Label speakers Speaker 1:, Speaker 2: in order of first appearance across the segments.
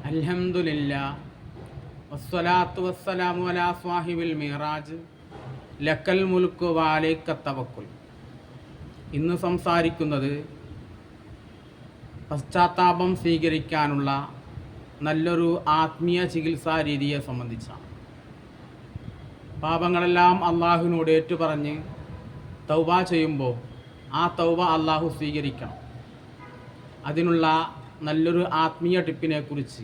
Speaker 1: അൽഹംദുലില്ലാ വസ്സലാത്തു വസ്സലാമു അലാ സ്വാഹിബിൽ മിറാജ് ലക്കൽ മുൽക്കു വഅലൈക തവക്കുൽ. ഇന്ന് സംസാരിക്കുന്നത് പശ്ചാത്താപം സ്വീകരിക്കാനുള്ള നല്ലൊരു ആത്മീയ ചികിത്സാ രീതിയെ സംബന്ധിച്ചാണ്. പാപങ്ങളെല്ലാം അള്ളാഹുവിനോട് ഏറ്റുപറഞ്ഞ് തൗബ ചെയ്യുമ്പോൾ ആ തൗബ അള്ളാഹു സ്വീകരിക്കണം. അതിനുള്ള നല്ലൊരു ആത്മീയ ടിപ്പിനെ കുറിച്ച്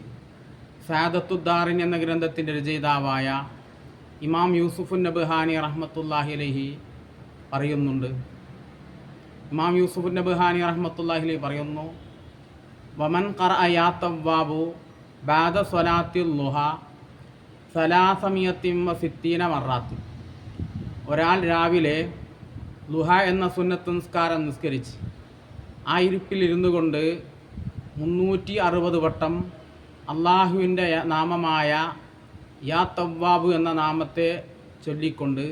Speaker 1: സാദത്തുദ്ദാറിൻ എന്ന ഗ്രന്ഥത്തിൻ്റെ രചയിതാവായ ഇമാം യൂസുഫ് നബ്ഹാനി റഹ്മത്തുള്ളാഹി അലൈഹി പറയുന്നുണ്ട്. ഇമാം യൂസുഫ് നബ്ഹാനി റഹ്മത്തുള്ളാഹി അലൈഹി പറയുന്നു, വമൻ ഖറഅ യാ തവ്വാബു ബഅദ സ്വലാത്തിൽ ളുഹ സലാസമിയത്തിൻ വസിത്തീന മറാത്തിൻ. ഒരാൾ രാവിലെ ളുഹ എന്ന സുന്നത്ത് നിസ്കാരം നിസ്കരിച്ച് ആ ഇരിപ്പിലിരുന്നു കൊണ്ട് 360 വട്ടം അള്ളാഹുവിൻ്റെ നാമമായ യാ തവ്വാബ് എന്ന നാമത്തെ ചൊല്ലിക്കൊണ്ട്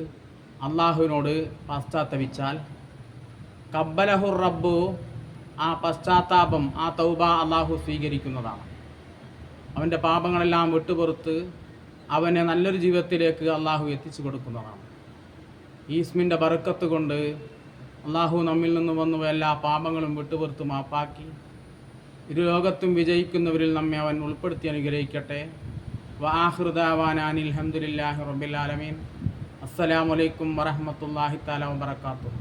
Speaker 1: അള്ളാഹുവിനോട് പശ്ചാത്തപിച്ചാൽ ഖബ്ബലഹുർ റബ്ബു, ആ പശ്ചാത്താപം, ആ തൗബ അള്ളാഹു സ്വീകരിക്കുന്നതാണ്. അവൻ്റെ പാപങ്ങളെല്ലാം വിട്ടുപുറത്ത് അവനെ നല്ലൊരു ജീവിതത്തിലേക്ക് അള്ളാഹു എത്തിച്ചു കൊടുക്കുന്നതാണ്. ഈസ്മിൻ്റെ ബറക്കത്ത് കൊണ്ട് അള്ളാഹു നമ്മിൽ നിന്ന് വന്നു എല്ലാ പാപങ്ങളും വിട്ടുപുറത്ത് മാപ്പാക്കി ഇരു ലോകത്തും വിജയിക്കുന്നവരിൽ നമ്മെ അവൻ ഉൾപ്പെടുത്തി അനുഗ്രഹിക്കട്ടെ. വആഖിറു ദഅവാനാ അനിൽ ഹംദുലില്ലാഹി റബ്ബിൽ ആലമീൻ. അസ്സലാമു അലൈക്കും വറഹ്മത്തുള്ളാഹി തആല വബറകാതുഹു.